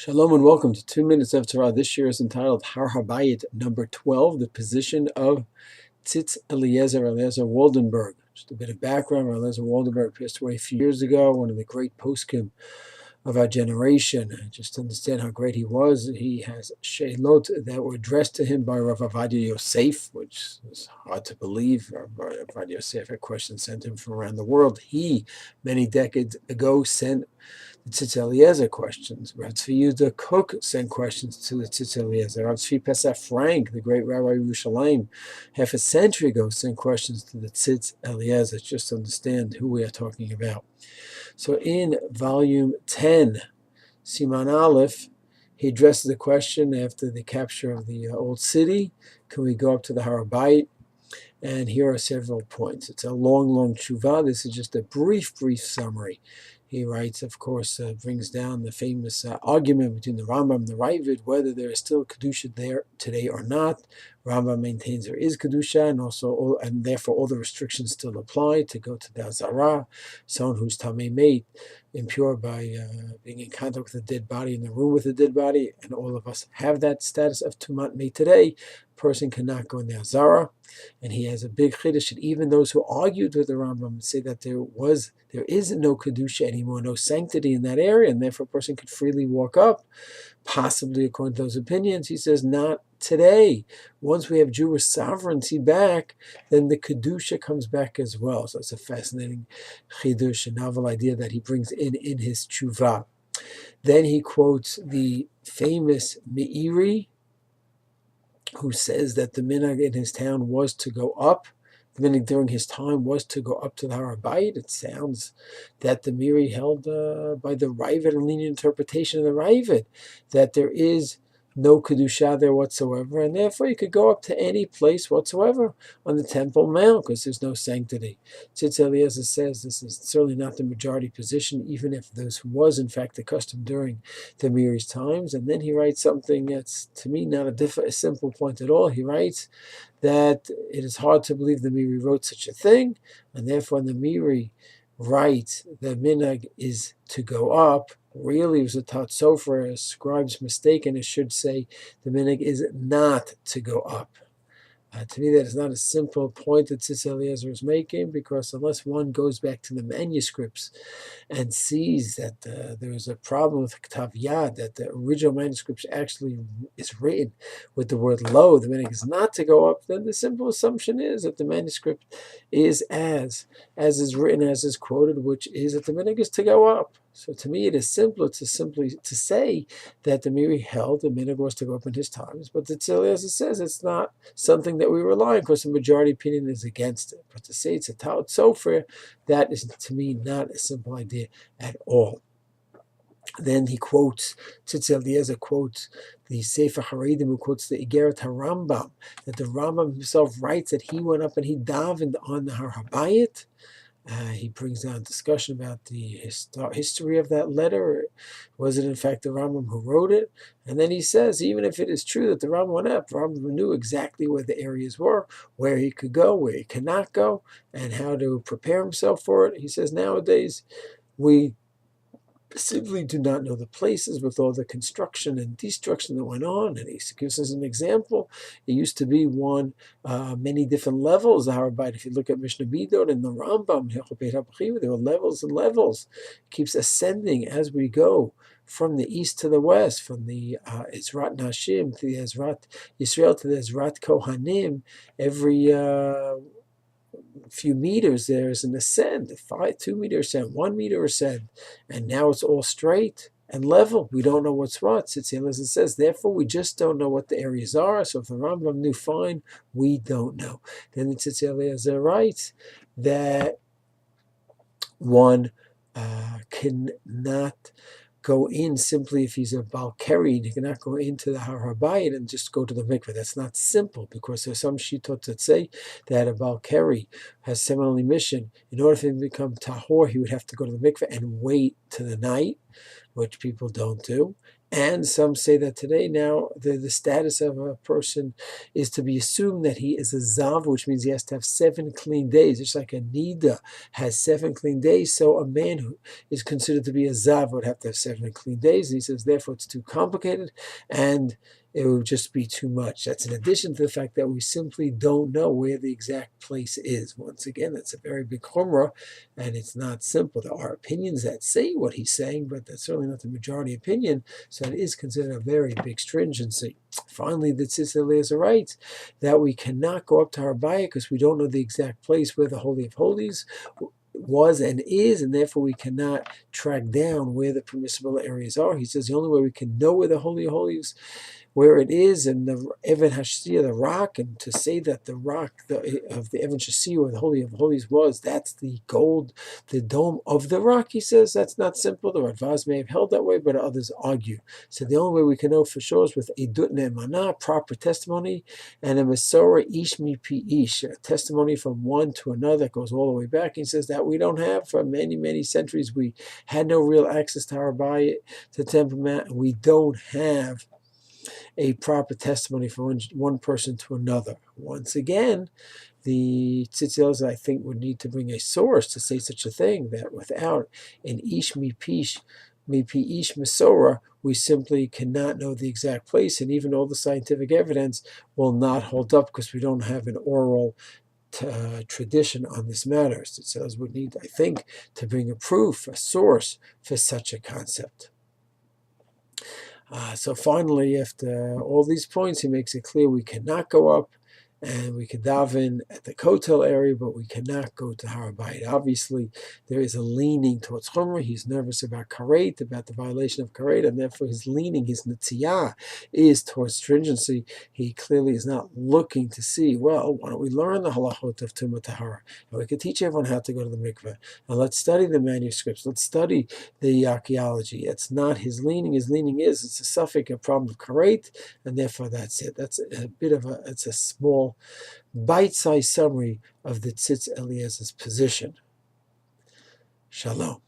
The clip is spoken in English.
Shalom and welcome to 2 Minutes of Torah. This year is entitled Har Habayit number 12, the position of Tzitz Eliezer, Eliezer Waldenberg. Just a bit of background. Eliezer Waldenberg passed away a few years ago, one of the great poskim of our generation. Just to understand how great he was, he has sheilot that were addressed to him by Rav Avadia Yosef, which is hard to believe. Rav Avadia Yosef had questions sent him from around the world. He, many decades ago, sent the Tzitz Eliezer questions. Rav Tzvi Yehuda Kook sent questions to the Tzitz Eliezer. Rav Tzvi Pesach Frank, the great Rabbi of Yerushalayim, half a century ago, sent questions to the Tzitz Eliezer, just to understand who we are talking about. So in volume 10, Siman Aleph, he addresses the question after the capture of the old city, can we go up to the Har Habayit? And here are several points. It's a long tshuva. This is just a brief summary. He writes, of course, brings down the famous argument between the Rambam and the Ravid, whether there is still Kedusha there today or not. Rambam maintains there is Kedusha, and therefore all the restrictions still apply to go to the Azara, someone who's Tamei Meit, impure by being in contact with a dead body, in the room with a dead body, and all of us have that status of Tumat Meit today. A person cannot go in the Azara. And he has a big chiddush that even those who argued with the Rambam say that there is no kedusha anymore, no sanctity in that area, and therefore a person could freely walk up, possibly according to those opinions. He says not today. Once we have Jewish sovereignty back, then the kedusha comes back as well. So it's a fascinating chiddush, a novel idea that he brings in his tshuva. Then he quotes the famous Meiri, who says that the minhag in his town was to go up. The minhag during his time was to go up to the Har Habayit. It sounds that the Meiri held by the Ravid and lenient interpretation of the Ravid, that there is no Kedusha there whatsoever, and therefore you could go up to any place whatsoever on the Temple Mount because there's no sanctity. Tzitz Eliezer says this is certainly not the majority position, even if this was in fact the custom during the Meiri's times. And then he writes something that's, to me, not a simple point at all. He writes that it is hard to believe the Meiri wrote such a thing, and therefore the Meiri writes that minhag is to go up. Really, it was a Tat Sofer, a scribe's mistake, and it should say the minhag is not to go up. To me, that is not a simple point that Tzitz Eliezer is making, because unless one goes back to the manuscripts and sees that there is a problem with Ktav Yad, that the original manuscript actually is written with the word lo, the minhag is not to go up, then the simple assumption is that the manuscript is as is written, as is quoted, which is that the minhag is to go up. So to me, it is simpler to say that the Meiri held the minhag was to go up in his times, but the Tzitz Eliezer says it's not something that we rely on because the majority opinion is against it. But to say it's a Tat Sofer, that is to me not a simple idea at all. Then he quotes, Tzitz Eliezer quotes the Sefer Haredim, who quotes the Igeret HaRambam, that the Rambam himself writes that he went up and he davened on the Har Habayit. He brings down discussion about the history of that letter. Was it in fact the Rambam who wrote it? And then he says, even if it is true that the Rambam went up, the Rambam knew exactly where the areas were, where he could go, where he cannot go, and how to prepare himself for it. He says, nowadays, we simply do not know the places with all the construction and destruction that went on. And he gives us an example. It used to be many different levels, the Har Habayit. If you look at Mishnah Bidot and the Rambam, there were levels and levels. It keeps ascending as we go from the east to the west, from the Ezrat Nashim to the Ezrat Yisrael to the Ezrat Kohanim. Every few meters there is an ascent, 2 meter ascent, 1 meter ascent, and now it's all straight and level. We don't know what's what. Tzitz Eliezer says, therefore we just don't know what the areas are. So if the Rambam knew, fine, we don't know. Then the Tzitz Eliezer writes that one cannot go in simply if he's a Baal Keri. He cannot go into the Har Habayit and just go to the mikveh. That's not simple, because there's some shitot that say that a Baal Keri has similarly mission. In order for him to become tahor, he would have to go to the mikveh and wait to the night, which people don't do. And some say that today now the status of a person is to be assumed that he is a zav, which means he has to have 7 clean days. Just like a nida has 7 clean days, so a man who is considered to be a zav would have to have 7 clean days. And he says, therefore, it's too complicated, and it would just be too much. That's in addition to the fact that we simply don't know where the exact place is. Once again, that's a very big chumrah, and it's not simple. There are opinions that say what he's saying, but that's certainly not the majority opinion, so it is considered a very big stringency. Finally, the Tzitz Eliezer writes that we cannot go up to Har Habayit because we don't know the exact place where the Holy of Holies was and is, and therefore we cannot track down where the permissible areas are. He says the only way we can know where the Holy of Holies, where it is, and the Even Hashiyah, the rock, and to say that the rock of the Even Shasiyah, where the Holy of Holies was, that's the gold, the dome of the rock, he says, that's not simple. The Radvaz may have held that way, but others argue. So the only way we can know for sure is with Edut Ne'emanah, proper testimony, and a Mesorah Ish Mipi Ish, a testimony from one to another that goes all the way back. He says that we don't have for many, many centuries. We had no real access to Har Habayit, to Temple Mount, and we don't have a proper testimony from one person to another. Once again, the Tzitz Eliezer, I think, would need to bring a source to say such a thing, that without an Ish Mipi Ish Mesorah, we simply cannot know the exact place, and even all the scientific evidence will not hold up because we don't have an oral tradition on this matter. Tzitz Eliezer would need, I think, to bring a proof, a source for such a concept. So finally, after all these points, he makes it clear we cannot go up, and we can daven at the Kotel area, but we cannot go to Har Habayit. Obviously, there is a leaning towards Chumrah. He's nervous about Karet, about the violation of Karet, and therefore his leaning, his Netziyah, is towards stringency. He clearly is not looking to see, well, why don't we learn the halachot of Tumah Tahara? And we can teach everyone how to go to the mikveh. And let's study the manuscripts. Let's study the archaeology. It's not his leaning. His leaning is, it's a suffix, a problem of Karet, and therefore that's it. That's a bit of it's a small bite-sized summary of the Tzitz Eliezer's position. Shalom.